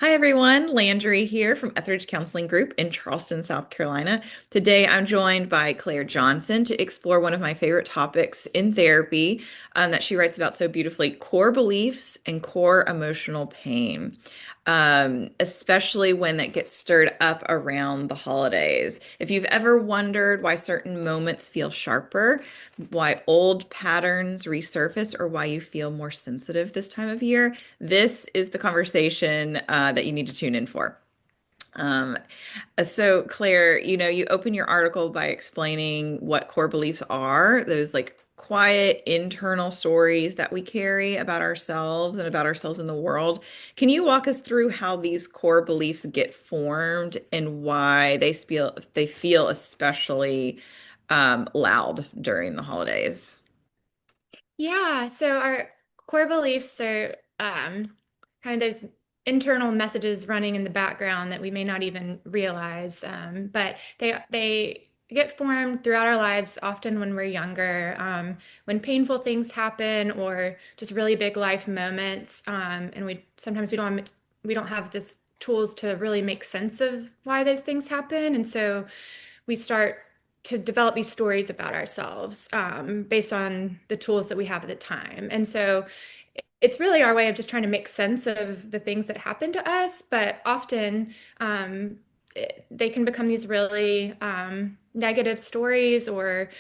Hi everyone, Landry here from Etheridge Counseling Group in Charleston, South Carolina. Today I'm joined by Claire Johnson to explore one of my favorite topics in therapy that she writes about so beautifully, core beliefs and core emotional pain, especially when it gets stirred up around the holidays. If you've ever wondered why certain moments feel sharper, why old patterns resurface, or why you feel more sensitive this time of year, this is the conversation that you need to tune in for. Um, so, Claire, you open your article by explaining what core beliefs are, those like quiet internal stories that we carry about ourselves and about ourselves in the world. Can you walk us through how these core beliefs get formed and why they feel especially loud during the holidays? Yeah, so our core beliefs are kind of those internal messages running in the background that we may not even realize, but they get formed throughout our lives, often when we're younger, when painful things happen or just really big life moments, and we don't have this tools to really make sense of why those things happen, and so we start to develop these stories about ourselves based on the tools that we have at the time. And so it's really our way of just trying to make sense of the things that happen to us, but often they can become these really negative stories or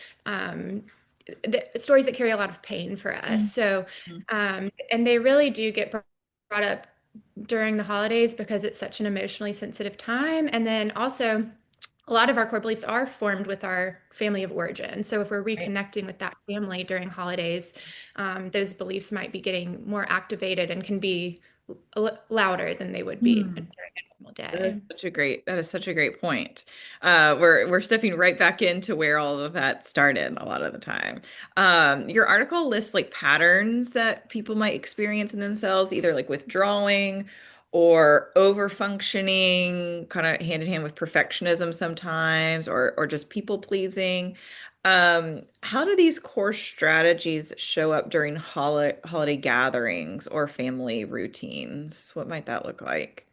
stories that carry a lot of pain for us. So, Mhm. and they really do get brought up during the holidays because it's such an emotionally sensitive time. And then also, a lot of our core beliefs are formed with our family of origin. So if we're Right. reconnecting with that family during holidays, those beliefs might be getting more activated and can be louder than they would be Hmm. during a normal day. That is such a great point. We're stepping right back into where all of that started a lot of the time. Your article lists like patterns that people might experience in themselves, either like withdrawing or over functioning, kind of hand in hand with perfectionism sometimes, or just people pleasing. How do these core strategies show up during holiday gatherings or family routines? What might that look like?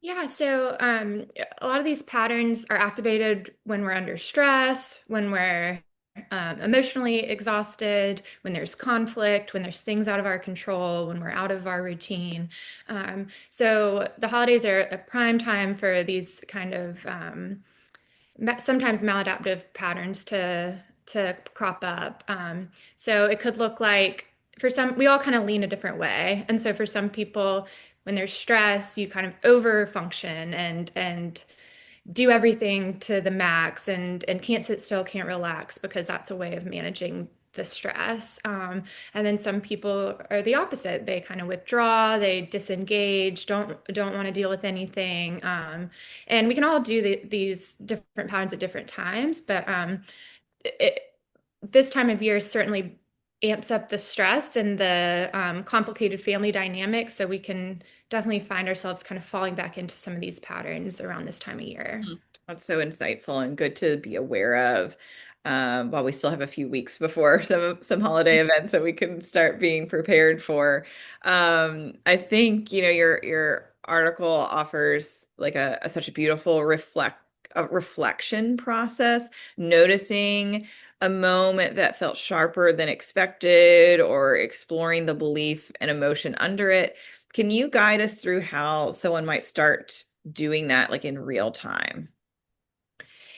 Yeah, so a lot of these patterns are activated when we're under stress, when we're emotionally exhausted, when there's conflict, when there's things out of our control, when we're out of our routine. So the holidays are a prime time for these kind of sometimes maladaptive patterns to crop up. So it could look like for some, we all kind of lean a different way, and so for some people, when there's stress, you kind of over function and do everything to the max and can't sit still, can't relax because that's a way of managing the stress. And then some people are the opposite. They kind of withdraw, they disengage, don't want to deal with anything. And we can all do these different patterns at different times, but it, this time of year certainly amps up the stress and the complicated family dynamics. So we can definitely find ourselves kind of falling back into some of these patterns around this time of year. That's so insightful and good to be aware of. While we still have a few weeks before some holiday events that we can start being prepared for. I think your article offers like such a beautiful reflection process, noticing a moment that felt sharper than expected, or exploring the belief and emotion under it. Can you guide us through how someone might start doing that like in real time?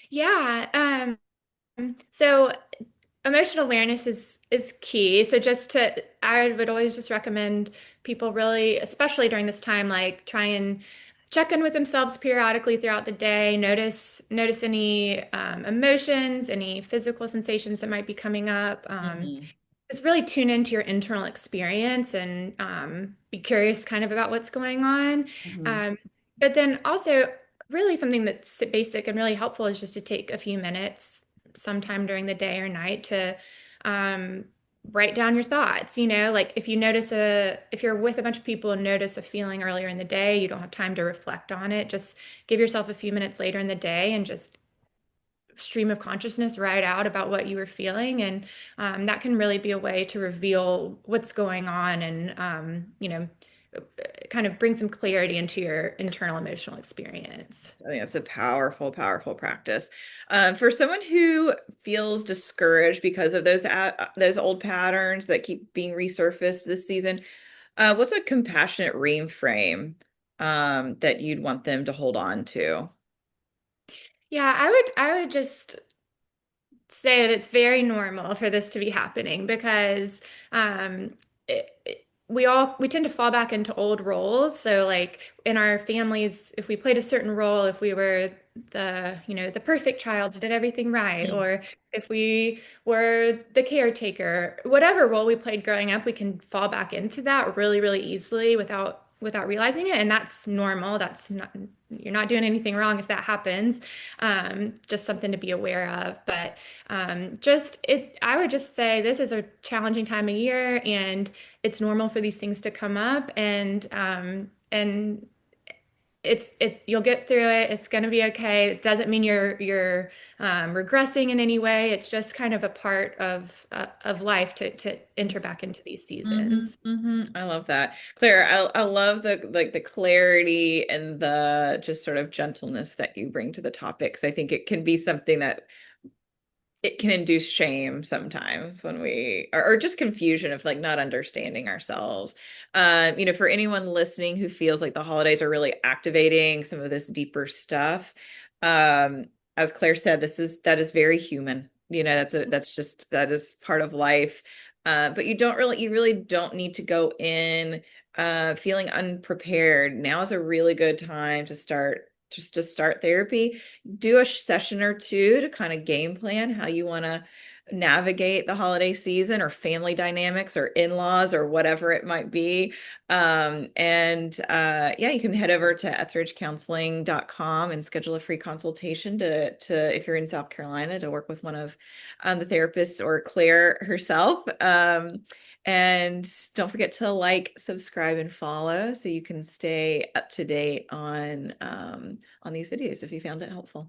Yeah. So emotional awareness is key. So I would always just recommend people really, especially during this time, like try and check in with themselves periodically throughout the day. Notice any emotions, any physical sensations that might be coming up. Mhm. Just really tune into your internal experience and be curious kind of about what's going on. Mhm. Um, but then also, really something that's basic and really helpful is just to take a few minutes sometime during the day or night to um, write down your thoughts. Like if you're with a bunch of people and notice a feeling earlier in the day, you don't have time to reflect on it. Just give yourself a few minutes later in the day and just stream of consciousness right out about what you were feeling, and that can really be a way to reveal what's going on and kind of bring some clarity into your internal emotional experience. I think that's a powerful, powerful practice. For someone who feels discouraged because of those old patterns that keep being resurfaced this season, what's a compassionate reframe that you'd want them to hold on to? Yeah, I would just say that it's very normal for this to be happening because um, we tend to fall back into old roles. So like in our families, if we played a certain role, if we were the perfect child that did everything right, Mm. or if we were the caretaker, whatever role we played growing up, we can fall back into that really, really easily without realizing it. And that's normal. That's not, you're not doing anything wrong if that happens. Just something to be aware of. But I would just say this is a challenging time of year, and it's normal for these things to come up, and you'll get through it. It's going to be okay. It doesn't mean you're regressing in any way. It's just kind of a part of life to enter back into these seasons. I love that. Claire, I love the clarity and the just sort of gentleness that you bring to the topics. I think it can be something that it can induce shame sometimes when or just confusion of like not understanding ourselves. For anyone listening who feels like the holidays are really activating some of this deeper stuff, um, as Claire said, that is very human. That is part of life. But you really don't need to go in feeling unprepared. Now is a really good time to start therapy. Do a session or two to kind of game plan how you want to navigate the holiday season or family dynamics or in-laws or whatever it might be. Yeah, you can head over to etheridgecounseling.com and schedule a free consultation to if you're in South Carolina to work with one of the therapists or Claire herself. And don't forget to like, subscribe, and follow so you can stay up to date on these videos if you found it helpful.